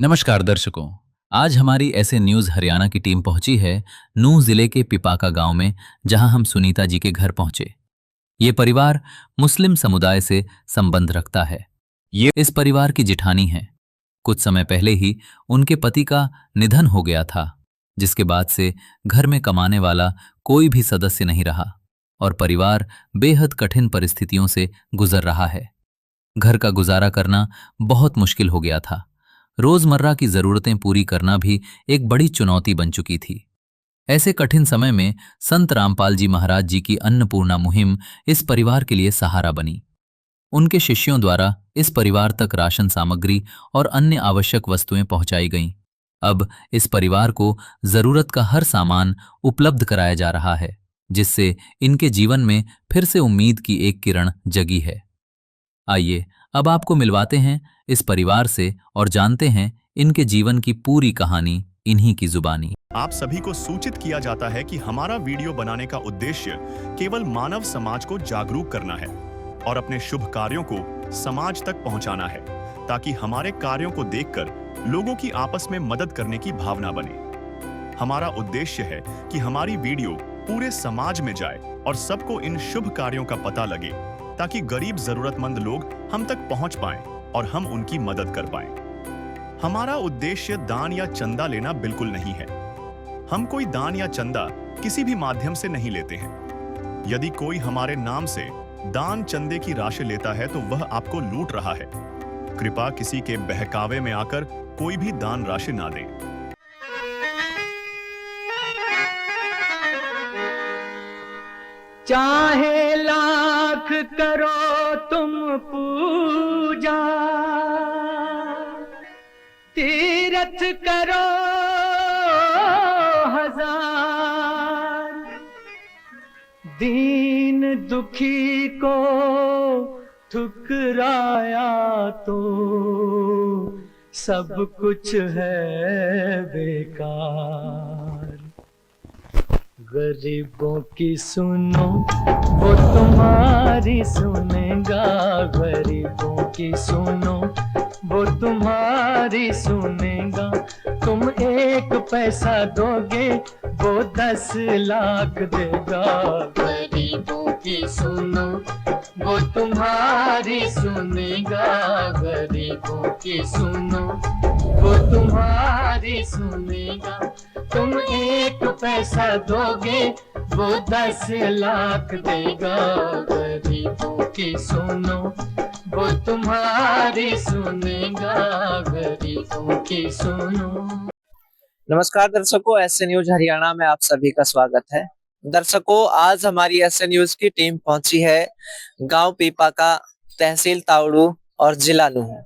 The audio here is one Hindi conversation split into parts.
नमस्कार दर्शकों। आज हमारी ऐसे न्यूज़ हरियाणा की टीम पहुंची है नूंह जिले के पिपाका गांव में, जहां हम सुनीता जी के घर पहुंचे। ये परिवार मुस्लिम समुदाय से संबंध रखता है। ये इस परिवार की जिठानी है। कुछ समय पहले ही उनके पति का निधन हो गया था, जिसके बाद से घर में कमाने वाला कोई भी सदस्य नहीं रहा और परिवार बेहद कठिन परिस्थितियों से गुजर रहा है। घर का गुजारा करना बहुत मुश्किल हो गया था। रोजमर्रा की जरूरतें पूरी करना भी एक बड़ी चुनौती बन चुकी थी। ऐसे कठिन समय में संत रामपाल जी महाराज जी की अन्नपूर्णा मुहिम इस परिवार के लिए सहारा बनी। उनके शिष्यों द्वारा इस परिवार तक राशन सामग्री और अन्य आवश्यक वस्तुएं पहुंचाई गईं। अब इस परिवार को जरूरत का हर सामान उपलब्ध कराया जा रहा है, जिससे इनके जीवन में फिर से उम्मीद की एक किरण जगी है। आइए अब आपको मिलवाते हैं इस परिवार से और जानते हैं इनके जीवन की पूरी कहानी इन्हीं की जुबानी। आप सभी को सूचित किया जाता है कि हमारा वीडियो बनाने का उद्देश्य केवल मानव समाज को जागरूक करना है और अपने शुभ कार्यों को समाज तक पहुंचाना है, ताकि हमारे कार्यों को देखकर लोगों की आपस में मदद करने की भावना बने। हमारा उद्देश्य है कि हमारी वीडियो पूरे समाज में जाए और सबको इन शुभ कार्यों का पता लगे, ताकि गरीब जरूरतमंद लोग हम तक पहुंच पाएं और हम उनकी मदद कर पाएं। हमारा उद्देश्य दान या चंदा लेना बिल्कुल नहीं है। हम कोई दान या चंदा किसी भी माध्यम से नहीं लेते हैं। यदि कोई हमारे नाम से दान चंदे की राशि लेता है तो वह आपको लूट रहा है। कृपया किसी के बहकावे में आकर कोई भी दान राशि ना दें। चाहे लाख करो तुम पूजा, तीरथ करो हजार, दीन दुखी को ठुकराया तो सब कुछ है बेकार। गरीबों की सुनो वो तुम्हारी सुनेगा, गरीबों की सुनो वो तुम्हारी सुनेगा। तुम 1 पैसा दोगे वो 10 लाख देगा। गरीबों की सुनो वो तुम्हारी सुनेगा, गरीबों की सुनो वो तुम्हारी सुनेगा। तुम 1 पैसा दोगे वो 10 लाख देगा। गरीबों की सुनो वो तुम्हारी सुनेगा, गरीबों की सुनो। नमस्कार दर्शकों, एसए न्यूज हरियाणा में आप सभी का स्वागत है। दर्शकों, आज हमारी एसए न्यूज की टीम पहुंची है गांव पीपाका, तहसील तावड़ू और जिला नूंह।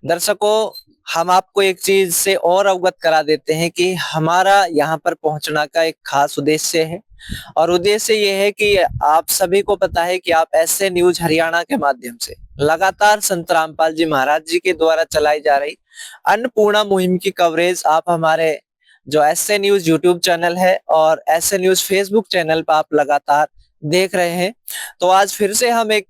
दर्शकों, हम आपको एक चीज से और अवगत करा देते हैं कि हमारा यहाँ पर पहुंचना का एक खास उद्देश्य है, और उद्देश्य ये है कि आप सभी को पता है कि आप एसए न्यूज हरियाणा के माध्यम से लगातार संत रामपाल जी महाराज जी के द्वारा चलाई जा रही अन्नपूर्णा मुहिम की कवरेज आप हमारे जो एसए न्यूज यूट्यूब चैनल है और एसए न्यूज फेसबुक चैनल पर आप लगातार देख रहे हैं। तो आज फिर से हम एक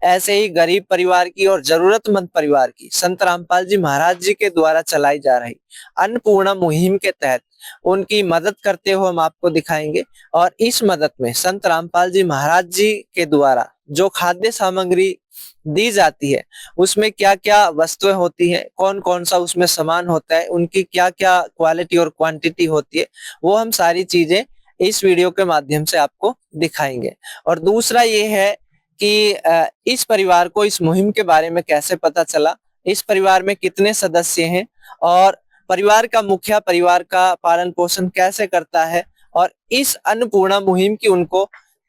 ऐसे ही गरीब परिवार की और जरूरतमंद परिवार की संत रामपाल जी महाराज जी के द्वारा चलाई जा रही अन्नपूर्णा मुहिम के तहत उनकी मदद करते हुए हम आपको दिखाएंगे। और इस मदद में संत रामपाल जी महाराज जी के द्वारा जो खाद्य सामग्री दी जाती है उसमें क्या क्या वस्तुएं होती हैं, कौन कौन सा उसमें सामान होता है, उनकी क्या क्या क्वालिटी और क्वांटिटी होती है, वो हम सारी चीजें इस वीडियो के माध्यम से आपको दिखाएंगे। और दूसरा ये है कि इस परिवार को इस मुहिम के बारे में कैसे पता चला, इस परिवार में कितने सदस्य हैं और परिवार का मुखिया परिवार का पालन पोषण कैसे करता है, और इस अन्नपूर्णा मुहिम की उनको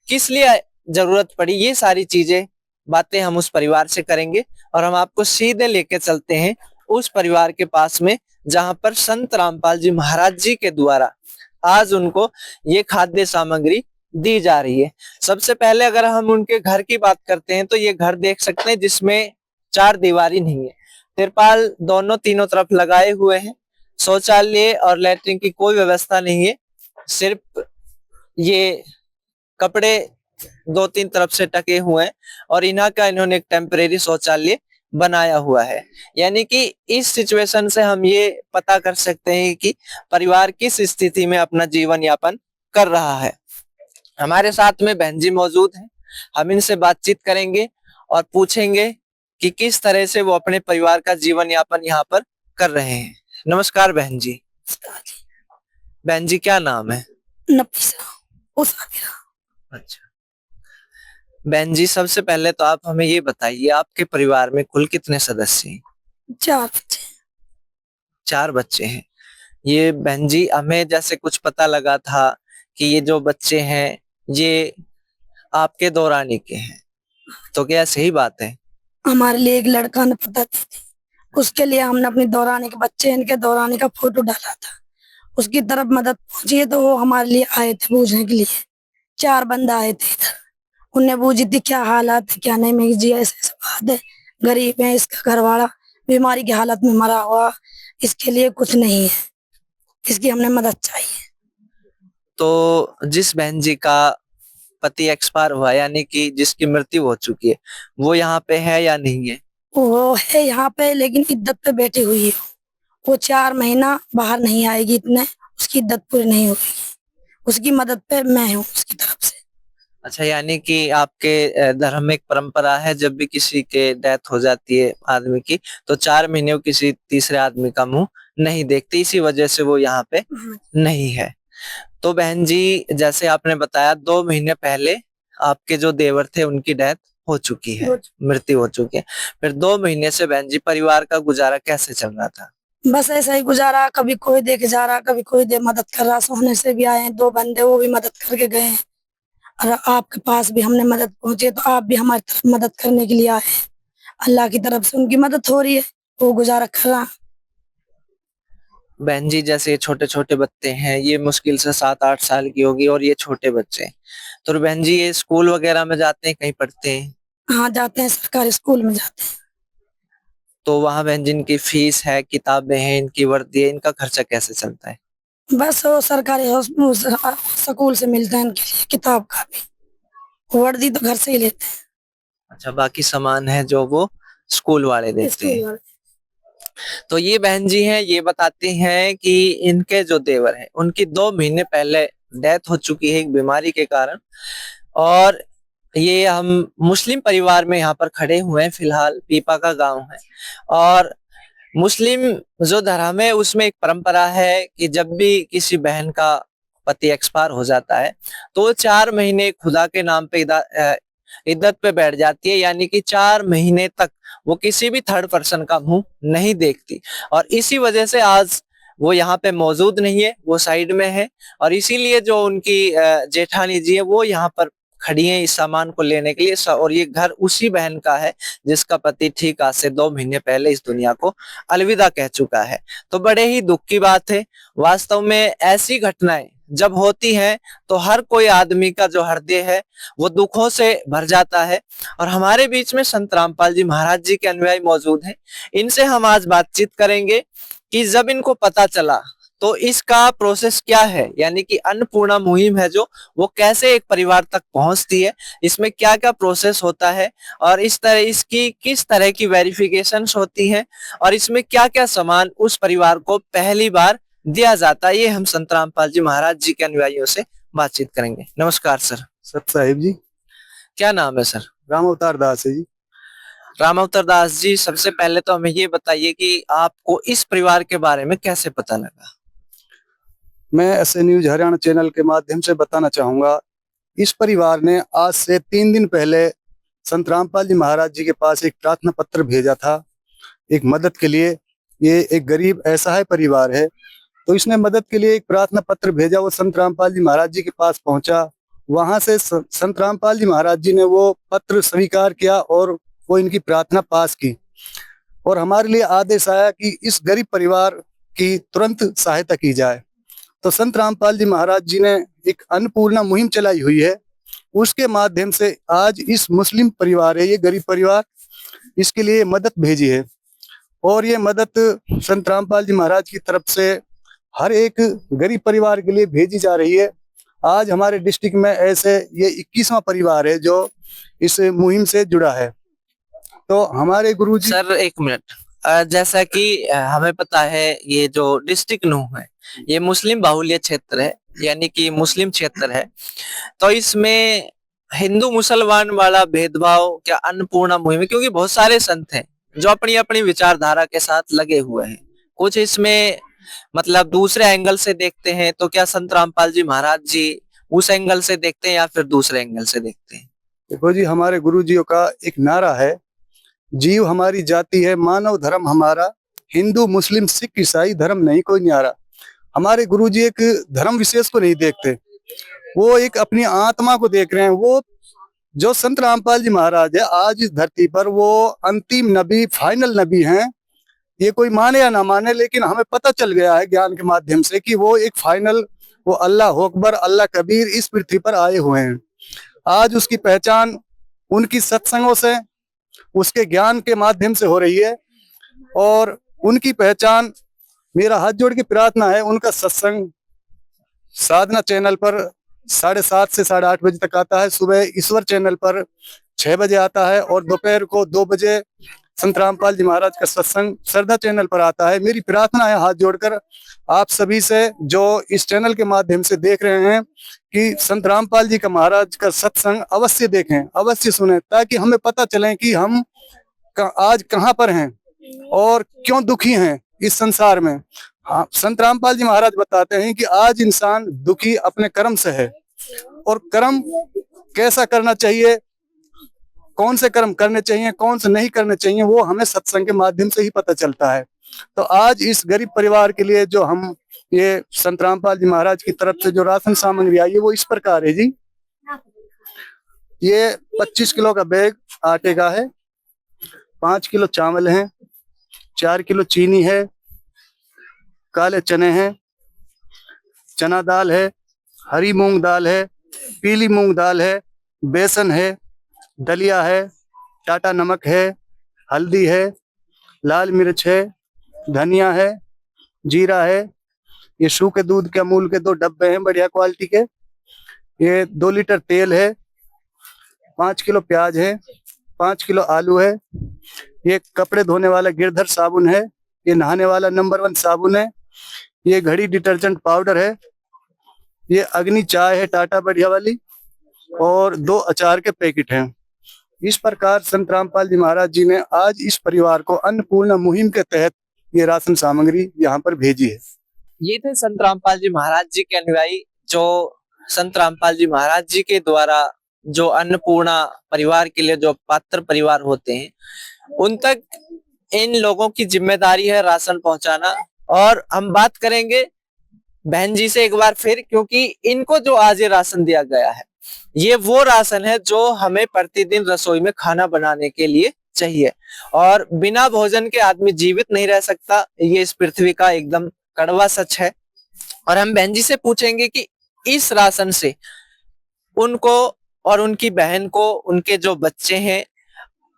किस लिए जरूरत पड़ी, ये सारी चीजें बातें हम उस परिवार से करेंगे। और हम आपको सीधे लेके चलते हैं उस परिवार के पास में जहां पर संत रामपाल जी महाराज जी के द्वारा आज उनको ये खाद्य सामग्री दी जा रही है। सबसे पहले अगर हम उनके घर की बात करते हैं तो ये घर देख सकते हैं जिसमें 4 दीवारी नहीं है, तिरपाल दोनों तीनों तरफ लगाए हुए हैं। शौचालय और लैट्रिन की कोई व्यवस्था नहीं है, सिर्फ ये कपड़े 2-3 तरफ से टके हुए हैं और इन्होंने एक टेम्परेरी शौचालय बनाया हुआ है। यानी कि इस सिचुएशन से हम ये पता कर सकते हैं कि परिवार किस स्थिति में अपना जीवन यापन कर रहा है। हमारे साथ में बहन जी मौजूद हैं, हम इनसे बातचीत करेंगे और पूछेंगे कि किस तरह से वो अपने परिवार का जीवन यापन यहाँ पर कर रहे हैं। नमस्कार बहन जी। बहन जी क्या नाम है? नफीसा उसाबिरा। अच्छा बहन जी, सबसे पहले तो आप हमें ये बताइए, आपके परिवार में कुल कितने सदस्य हैं? 4 बच्चे। 4 बच्चे हैं। ये बहन जी, हमें जैसे कुछ पता लगा था कि ये जो बच्चे हैं ये आपके दौरानी के हैं, तो क्या सही बात है? हमारे लिए एक लड़का ने पता दी थी, उसके लिए हमने अपनी दौरानी के बच्चे, इनके दौरानी का फोटो डाला था। उसकी तरफ मदद पहुंची है तो वो हमारे लिए आए थे पूछने के लिए। 4 बंदा आए थे इधर, उनने पूछी थी क्या हालात है क्या नहीं। मैं जी ऐसे ऐसे बात है, गरीब है, इसका घरवाला बीमारी की हालत में मरा हुआ, इसके लिए कुछ नहीं है, इसकी हमने मदद चाहिए। तो जिस बहन जी का पति एक्सपायर हुआ, यानी कि जिसकी मृत्यु हो चुकी है, वो यहाँ पे है या नहीं है? वो है यहाँ पे, लेकिन इद्दत पे बैठी हुई है। वो 4 महीना बाहर नहीं आएगी, इतने उसकी इद्दत पूरी नहीं होगी। उसकी मदद पे मैं हूँ उसकी तरफ से। अच्छा, यानी कि आपके धर्म में एक परंपरा है, जब भी किसी के डेथ हो जाती है आदमी की, तो 4 महीने वो किसी तीसरे आदमी का मुंह नहीं देखती, इसी वजह से वो यहाँ पे नहीं है। तो बहन जी, जैसे आपने बताया 2 महीने पहले आपके जो देवर थे उनकी डेथ हो चुकी है, मृत्यु हो चुकी है। फिर 2 महीने से बहन जी परिवार का गुजारा कैसे चल रहा था? बस ऐसा ही गुजारा, कभी कोई देके जा रहा, कभी कोई दे मदद कर रहा। सोने से भी आए हैं 2 बंदे, वो भी मदद करके गए हैं। और आपके पास भी हमने मदद पहुंचे तो आप भी हमारी तरफ मदद करने के लिए आए हैं। अल्लाह की तरफ से उनकी मदद हो रही है, वो गुजारा कर रहा। बहन जी, जैसे छोटे छोटे बच्चे हैं, ये मुश्किल से 7-8 साल की होगी और ये छोटे बच्चे हैं, तो बहन जी ये स्कूल वगैरह में जाते हैं, कहीं पढ़ते हैं? हाँ जाते हैं, सरकारी स्कूल में जाते हैं। तो वहाँ बहन जी इनकी फीस है, किताबें हैं, इनकी वर्दी है, इनका खर्चा कैसे चलता है? बस वो सरकारी स्कूल से मिलते हैं इनके लिए किताब का भी, वर्दी तो घर से ही लेते हैं। अच्छा, बाकी सामान है जो वो स्कूल वाले देते स्कूल हैं। वाले। तो ये बहन जी हैं, ये बताती हैं कि इनके जो देवर हैं उनकी 2 महीने पहले डेथ हो चुकी है एक बीमारी के कारण। और ये हम मुस्लिम परिवार में यहाँ पर खड़े हुए हैं, फिलहाल पीपा का गांव है। और मुस्लिम जो धर्म है उसमें एक परंपरा है कि जब भी किसी बहन का पति एक्सपायर हो जाता है तो वो 4 महीने खुदा के नाम पे इद्दत पे बैठ जाती है, यानी कि 4 महीने तक वो किसी भी थर्ड पर्सन का मुंह नहीं देखती। और इसी वजह से आज वो यहाँ पे मौजूद नहीं है, वो साइड में है। और इसीलिए जो उनकी जेठानी जी है वो यहाँ पर खड़ी हैं इस सामान को लेने के लिए। और ये घर उसी बहन का है जिसका पति ठीक आज से 2 महीने पहले इस दुनिया को अलविदा कह चुका है। तो बड़े ही दुख की बात है। वास्तव में ऐसी घटनाएं जब होती हैं तो हर कोई आदमी का जो हृदय है वो दुखों से भर जाता है। और हमारे बीच में संत रामपाल जी महाराज जी के अनुयायी मौजूद हैं, इनसे हम आज बातचीत करेंगे कि जब इनको पता चला तो इसका प्रोसेस क्या है, यानी कि अन्नपूर्णा मुहिम है जो, वो कैसे एक परिवार तक पहुंचती है, इसमें क्या क्या प्रोसेस होता है, और इस तरह इसकी किस तरह की वेरिफिकेशंस होती हैं, और इसमें क्या क्या सामान उस परिवार को पहली बार दिया जाता है, ये हम संत रामपाल जी महाराज जी के अनुयायियों से बातचीत करेंगे। नमस्कार सर। सत साहिब जी। क्या नाम है सर? राम अवतार दास है जी। राम अवतार दास जी, सबसे पहले तो हमें ये बताइए कि आपको इस परिवार के बारे में कैसे पता लगा? मैं ऐसे न्यूज हरियाणा चैनल के माध्यम से बताना चाहूंगा, इस परिवार ने आज से 3 दिन पहले संत रामपाल जी महाराज जी के पास एक प्रार्थना पत्र भेजा था एक मदद के लिए। ये एक गरीब असहाय परिवार है, तो इसने मदद के लिए एक प्रार्थना पत्र भेजा। वो संत रामपाल जी महाराज जी के पास पहुंचा, वहां से संत रामपाल जी महाराज जी ने वो पत्र स्वीकार किया और वो इनकी प्रार्थना पास की। और हमारे लिए आदेश आया कि इस गरीब परिवार की तुरंत सहायता की जाए। तो संत रामपाल जी महाराज जी ने एक अन्नपूर्णा मुहिम चलाई हुई है, उसके माध्यम से आज इस मुस्लिम परिवार है, ये गरीब परिवार, इसके लिए मदद भेजी है। और ये मदद संत रामपाल जी महाराज की तरफ से हर एक गरीब परिवार के लिए भेजी जा रही है। आज हमारे डिस्ट्रिक्ट में ऐसे ये 21वां परिवार है जो इस मुहिम से जुड़ा है। तो हमारे गुरुजी सर एक मिनट, जैसा कि हमें पता है ये जो डिस्ट्रिक्ट नूह है ये मुस्लिम बाहुल्य क्षेत्र है, यानी कि मुस्लिम क्षेत्र है। तो इसमें हिंदू मुसलमान वाला भेदभाव क्या अन्नपूर्णा मुहिम में, क्योंकि बहुत सारे संत हैं जो अपनी अपनी विचारधारा के साथ लगे हुए हैं, कुछ इसमें मतलब दूसरे एंगल से देखते हैं, तो क्या संत रामपाल जी महाराज जी उस एंगल से देखते हैं या फिर दूसरे एंगल से देखते हैं? देखो जी, हमारे गुरुजियों का एक नारा है, जीव हमारी जाति है, मानव धर्म हमारा, हिंदू मुस्लिम सिख ईसाई धर्म नहीं कोई न्यारा। हमारे गुरुजी एक धर्म विशेष को नहीं देखते, वो एक अपनी आत्मा को देख रहे हैं। वो जो संत रामपाल जी महाराज है आज इस धरती पर, वो अंतिम नबी, फाइनल नबी हैं। ये कोई माने या ना माने, लेकिन हमें पता चल गया है ज्ञान के माध्यम से कि वो एक फाइनल, वो अल्लाह अकबर, अल्लाह कबीर इस पृथ्वी पर आए हुए हैं। आज उसकी पहचान उनकी सत्संगों से, उसके ज्ञान के माध्यम से हो रही है। और उनकी पहचान, मेरा हाथ जोड़ के प्रार्थना है, उनका सत्संग साधना चैनल पर 7:30 से 8:30 बजे तक आता है। सुबह ईश्वर चैनल पर 6 बजे आता है और दोपहर को 2 बजे संत रामपाल जी महाराज का सत्संग श्रद्धा चैनल पर आता है। मेरी प्रार्थना है हाथ जोड़कर आप सभी से, जो इस चैनल के माध्यम से देख रहे हैं, कि संत रामपाल जी का महाराज का सत्संग अवश्य देखें, अवश्य सुने, ताकि हमें पता चले कि हम आज कहाँ पर हैं और क्यों दुखी हैं इस संसार में। हाँ, संत रामपाल जी महाराज बताते हैं कि आज इंसान दुखी अपने कर्म से है, और कर्म कैसा करना चाहिए, कौन से कर्म करने चाहिए, कौन से नहीं करने चाहिए, वो हमें सत्संग के माध्यम से ही पता चलता है। तो आज इस गरीब परिवार के लिए जो हम ये संत रामपाल जी महाराज की तरफ से जो राशन सामग्री आई है वो इस प्रकार है जी। ये 25 किलो का बैग आटे का है, 5 किलो चावल है, 4 किलो चीनी है, काले चने हैं, चना दाल है, हरी मूंग दाल है, पीली मूंग दाल है, बेसन है, दलिया है, टाटा नमक है, हल्दी है, लाल मिर्च है, धनिया है, जीरा है। ये सूखे दूध के अमूल के 2 डब्बे हैं बढ़िया क्वालिटी के। ये 2 लीटर तेल है, 5 किलो प्याज है, 5 किलो आलू है। ये कपड़े धोने वाला गिरधर साबुन है, ये नहाने वाला नंबर 1 साबुन है। ये घड़ी डिटर्जेंट पाउडर है, ये अग्नि चाय है टाटा बढ़िया वाली, और 2 अचार के पैकेट हैं। इस प्रकार संत रामपाल जी महाराज जी ने आज इस परिवार को अन्नपूर्णा मुहिम के तहत ये राशन सामग्री यहाँ पर भेजी है। ये थे संत रामपाल जी महाराज जी के अनुयायी, जो संत रामपाल जी महाराज जी के द्वारा जो अन्नपूर्णा परिवार के लिए जो पात्र परिवार होते हैं, उन तक इन लोगों की जिम्मेदारी है राशन पहुंचाना। और हम बात करेंगे बहन जी से एक बार फिर, क्योंकि इनको जो आज ये राशन दिया गया है, ये वो राशन है जो हमें प्रतिदिन रसोई में खाना बनाने के लिए चाहिए, और बिना भोजन के आदमी जीवित नहीं रह सकता, ये इस पृथ्वी का एकदम कड़वा सच है। और हम बहन जी से पूछेंगे कि इस राशन से उनको और उनकी बहन को, उनके जो बच्चे हैं,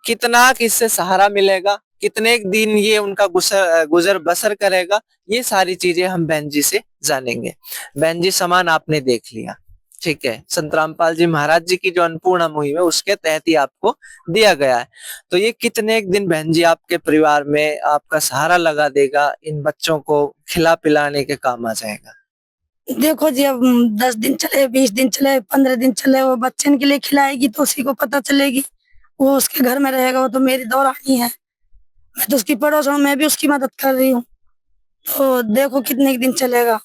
कितना किससे सहारा मिलेगा, कितने दिन ये उनका गुजर बसर करेगा, ये सारी चीजें हम बहन जी से जानेंगे। बहन जी, सामान आपने देख लिया, ठीक है, संत रामपाल जी महाराज जी की जो अन्नपूर्णा मुहिम है उसके तहत ही आपको दिया गया है। तो ये कितने दिन बहन जी आपके परिवार में आपका सहारा लगा देगा, इन बच्चों को खिला पिलाने के काम आ जाएगा? देखो जी, अब 10 दिन चले, 20 दिन चले, 15 दिन चले, वो बच्चन के लिए खिलाएगी तो उसी को पता चलेगी। वो उसके घर में रहेगा, वो तो मेरी दौरानी है, मैं तो उसकी पड़ोस हूँ, मैं भी उसकी मदद कर रही हूँ। तो देखो कितने दिन चलेगा।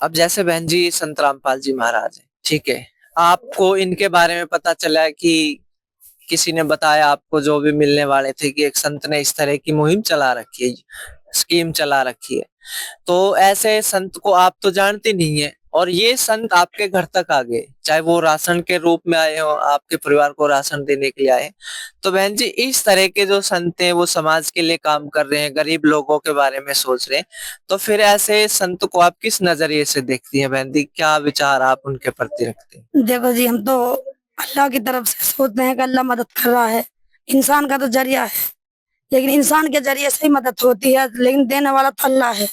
अब जैसे बहन जी संत रामपाल जी महाराज है, ठीक है, आपको इनके बारे में पता चला कि किसी ने बताया आपको, जो भी मिलने वाले थे, कि एक संत ने इस तरह की मुहिम चला रखी है, स्कीम चला रखी है, तो ऐसे संत को आप तो जानते नहीं है, और ये संत आपके घर तक आ गए, चाहे वो राशन के रूप में आए हो, आपके परिवार को राशन देने के लिए आए। तो बहन जी, इस तरह के जो संत हैं वो समाज के लिए काम कर रहे हैं, गरीब लोगों के बारे में सोच रहे हैं, तो फिर ऐसे संत को आप किस नजरिए से देखती हैं बहन जी? क्या विचार आप उनके प्रति रखते हैं? देखो जी, हम तो अल्लाह की तरफ से सोचते हैं कि अल्लाह मदद कर रहा है, इंसान का तो जरिया है, लेकिन इंसान के जरिए से ही मदद होती है, लेकिन देने वाला तो अल्लाह है।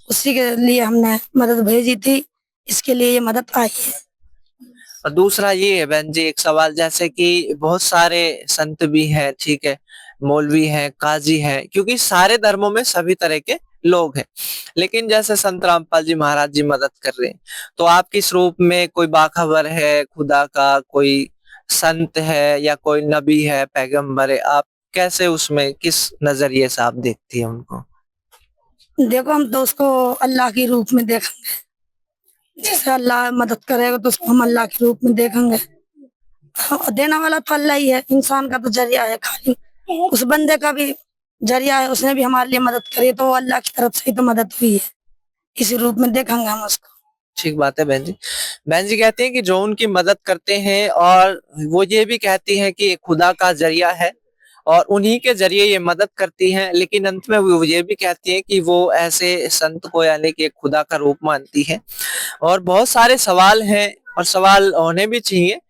उसी के लिए हमने मदद भेजी थी, इसके लिए ये मदद आई है। और दूसरा ये है बहन जी, एक सवाल, जैसे कि बहुत सारे संत भी हैं, ठीक है, मौलवी हैं, काजी हैं, क्योंकि सारे धर्मों में सभी तरह के लोग हैं, लेकिन जैसे संत रामपाल जी महाराज जी मदद कर रहे हैं, तो आप किस रूप में, कोई बाखबर है खुदा का, कोई संत है या कोई नबी है, पैगंबर है, आप कैसे उसमें किस नजरिए से आप देखती है उनको? देखो हम तो उसको अल्लाह के रूप में देखेंगे, जैसे अल्लाह मदद करेगा तो उसको हम अल्लाह के रूप में देखेंगे। हाँ, देने वाला तो अल्लाह ही है, इंसान का तो जरिया है खाली, उस बंदे का भी जरिया है, उसने भी हमारे लिए मदद करी तो वो अल्लाह की तरफ से ही तो मदद हुई है, इसी रूप में देखेंगे हम उसको। ठीक बात है बहन जी। बहन जी कहती हैं कि जो उनकी मदद करते हैं, और वो ये भी कहती हैं कि खुदा का जरिया है और उन्हीं के जरिए ये मदद करती हैं, लेकिन अंत में वो ये भी कहती हैं कि वो ऐसे संत को यानी कि एक खुदा का रूप मानती है। और बहुत सारे सवाल हैं और सवाल होने भी चाहिए।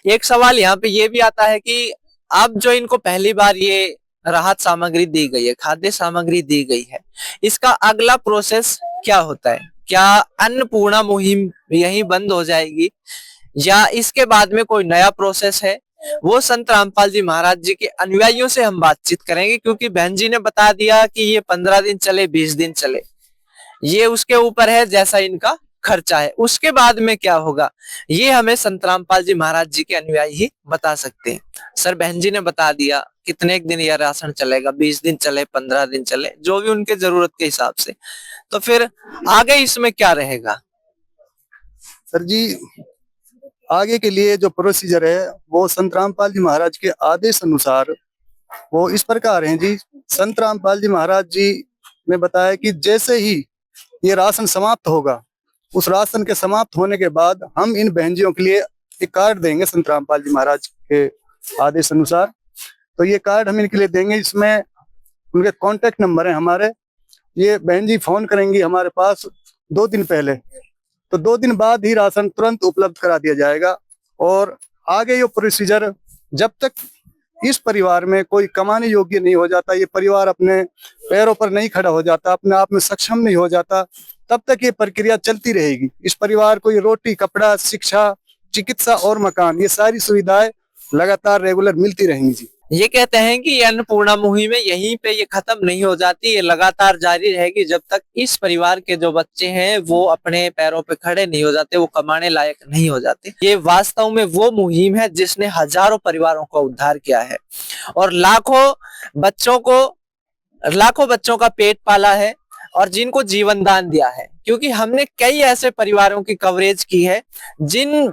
एक सवाल यहाँ पे ये भी आता है कि अब जो इनको पहली बार ये राहत सामग्री दी गई है, खाद्य सामग्री दी गई है, इसका अगला प्रोसेस क्या होता है? क्या अन्नपूर्णा मुहिम यहीं बंद हो जाएगी या इसके बाद में कोई नया प्रोसेस है? वो संत रामपाल जी महाराज जी के अनुयायियों से हम बातचीत करेंगे, क्योंकि बहन जी ने बता दिया कि ये 15 दिन चले, 20 दिन चले, ये उसके ऊपर है जैसा इनका खर्चा है। उसके बाद में क्या होगा ये हमें संत रामपाल जी महाराज जी के अनुयायी ही बता सकते हैं। सर, बहन जी ने बता दिया कितने दिन यह राशन चलेगा, 20 दिन चले, 15 दिन चले, जो भी उनके जरूरत के हिसाब से, तो फिर आगे इसमें क्या रहेगा? सर जी, आगे के लिए जो प्रोसीजर है वो संत रामपाल जी महाराज के आदेश अनुसार वो इस प्रकार हैं जी। संत रामपाल जी महाराज जी ने बताया कि जैसे ही ये राशन समाप्त होगा, उस राशन के समाप्त होने के बाद हम इन बहनजियों के लिए एक कार्ड देंगे संत रामपाल जी महाराज के आदेश अनुसार। तो ये कार्ड हम इनके लिए देंगे, इसमें उनके कॉन्टेक्ट नंबर है हमारे, ये बहन जी फोन करेंगी हमारे पास 2 दिन पहले, तो 2 दिन बाद ही राशन तुरंत उपलब्ध करा दिया जाएगा। और आगे ये प्रोसीजर, जब तक इस परिवार में कोई कमाने योग्य नहीं हो जाता, ये परिवार अपने पैरों पर नहीं खड़ा हो जाता, अपने आप में सक्षम नहीं हो जाता, तब तक ये प्रक्रिया चलती रहेगी। इस परिवार को ये रोटी, कपड़ा, शिक्षा, चिकित्सा और मकान, ये सारी सुविधाएं लगातार रेगुलर मिलती रहेंगी जी। ये कहते हैं कि अन्नपूर्णा मुहिम में यहीं पे ये खत्म नहीं हो जाती, ये लगातार जारी रहेगी जब तक इस परिवार के जो बच्चे हैं वो अपने पैरों पे खड़े नहीं हो जाते, वो कमाने लायक नहीं हो जाते। ये वास्तव में वो मुहिम है जिसने हजारों परिवारों का उद्धार किया है और लाखों बच्चों का पेट पाला है और जिनको जीवन दान दिया है। क्योंकि हमने कई ऐसे परिवारों की कवरेज की है जिन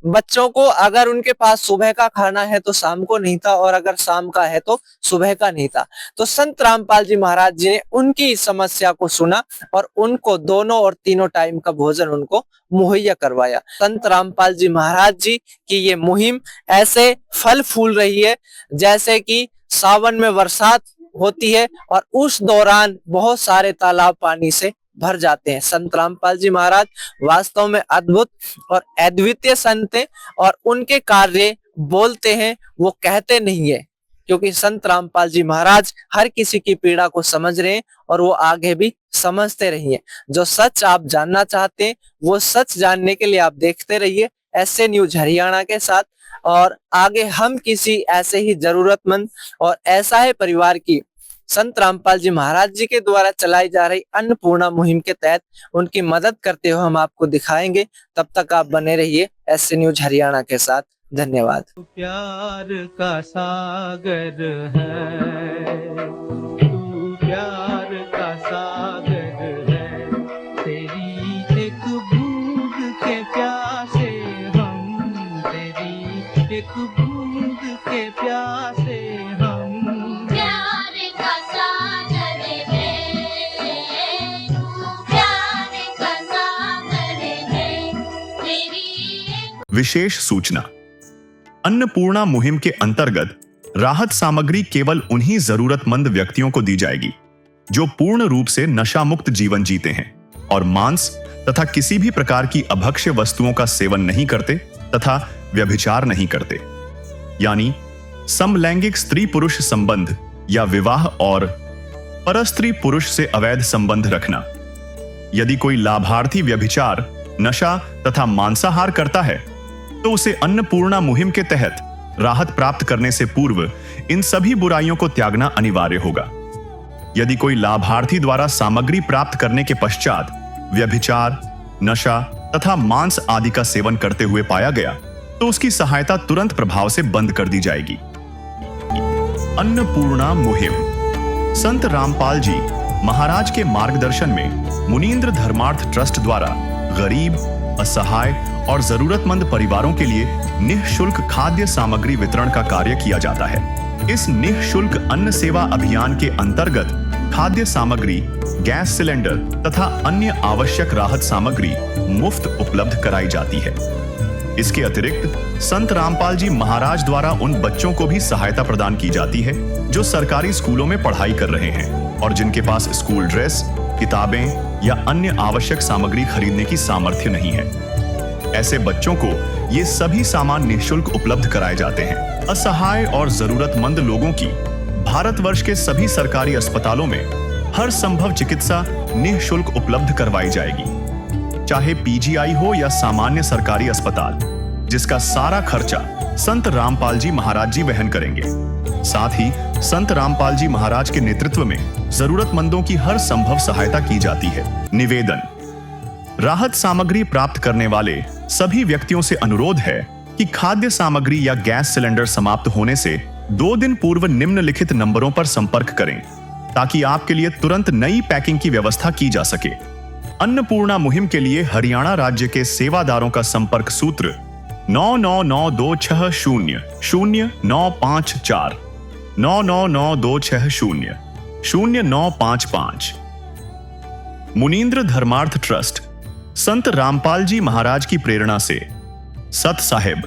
बच्चों को अगर उनके पास सुबह का खाना है तो शाम को नहीं था, और अगर शाम का है तो सुबह का नहीं था। तो संत रामपाल जी महाराज जी ने उनकी इस समस्या को सुना और उनको दोनों और तीनों टाइम का भोजन उनको मुहैया करवाया। संत रामपाल जी महाराज जी की ये मुहिम ऐसे फल फूल रही है जैसे कि सावन में बरसात होती है और उस दौरान बहुत सारे तालाब पानी से भर जाते हैं। संत रामपाल जी महाराज वास्तव में अद्भुत और अद्वितीय संत हैं और उनके कार्य बोलते हैं, वो कहते नहीं है, क्योंकि संत रामपाल जी महाराज हर किसी की पीड़ा को समझ रहे हैं और वो आगे भी समझते रहिए। जो सच आप जानना चाहते हैं वो सच जानने के लिए आप देखते रहिए एसए न्यूज हरियाणा के साथ, और आगे हम किसी ऐसे ही जरूरतमंद और ऐसा है परिवार की संत रामपाल जी महाराज जी के द्वारा चलाई जा रही अन्नपूर्णा मुहिम के तहत उनकी मदद करते हुए हम आपको दिखाएंगे। तब तक आप बने रहिए एसए न्यूज हरियाणा के साथ। धन्यवाद। प्यार का सागर है, तू प्यार का सागर है, तेरी एक बूंद के प्यासे हम, तेरी एक बूंद के प्यासे हम। प्यार का सागर है, तू प्यार का सागर है, तेरी। विशेष सूचना। अन्नपूर्णा मुहिम के अंतर्गत राहत सामग्री केवल उन्हीं जरूरतमंद व्यक्तियों को दी जाएगी जो पूर्ण रूप से नशा मुक्त जीवन जीते हैं और मांस तथा किसी भी प्रकार की अभक्ष्य वस्तुओं का सेवन नहीं करते तथा व्यभिचार नहीं करते, यानी समलैंगिक स्त्री पुरुष संबंध या विवाह और परस्त्री पुरुष से अवैध संबंध रखना। यदि कोई लाभार्थी व्यभिचार, नशा तथा मांसाहार करता है तो उसे अन्नपूर्णा मुहिम के तहत राहत प्राप्त करने से पूर्व इन सभी बुराइयों को त्यागना अनिवार्य होगा। यदि कोई लाभार्थी द्वारा सामग्री प्राप्त करने के पश्चात व्यभिचार, नशा तथा मांस आदि का सेवन करते हुए पाया गया तो उसकी सहायता तुरंत प्रभाव से बंद कर दी जाएगी। अन्नपूर्णा मुहिम। संत रामपाल जी महाराज के मार्गदर्शन में मुनींद्र धर्मार्थ ट्रस्ट द्वारा गरीब, असहाय और जरूरतमंद परिवारों के लिए निःशुल्क खाद्य सामग्री वितरण का कार्य किया जाता है। इस निःशुल्क अन्न सेवा अभियान के अंतर्गत खाद्य सामग्री, गैस सिलेंडर तथा अन्य आवश्यक राहत सामग्री मुफ्त उपलब्ध कराई जाती है। इसके अतिरिक्त संत रामपाल जी महाराज द्वारा उन बच्चों को भी सहायता प्रदान की जाती है जो सरकारी स्कूलों में पढ़ाई कर रहे हैं और जिनके पास स्कूल ड्रेस, किताबें या अन्य आवश्यक सामग्री खरीदने की सामर्थ्य नहीं है। ऐसे बच्चों को ये सभी सामान निःशुल्क उपलब्ध कराए जाते हैं। असहाय और जरूरतमंद लोगों की भारतवर्ष के सभी सरकारी अस्पतालों में हर संभव चिकित्सा निःशुल्क उपलब्ध करवाई जाएगी, चाहे पीजीआई हो या सामान्य सरकारी अस्पताल, जिसका सारा खर्चा संत रामपाल जी महाराज जी वहन करेंगे। साथ ही संत रामपाल जी महाराज के नेतृत्व में जरूरतमंदों की हर संभव सहायता की जाती है। निवेदन। राहत सामग्री प्राप्त करने वाले सभी व्यक्तियों से अनुरोध है कि खाद्य सामग्री या गैस सिलेंडर समाप्त होने से 2 दिन पूर्व निम्नलिखित नंबरों पर संपर्क करें ताकि आपके लिए तुरंत नई पैकिंग की व्यवस्था की जा सके। अन्नपूर्णा मुहिम के लिए हरियाणा राज्य के सेवादारों का संपर्क सूत्र 9992600954 9992600955। मुनींद्र धर्मार्थ ट्रस्ट संत रामपाल जी महाराज की प्रेरणा से सत साहिब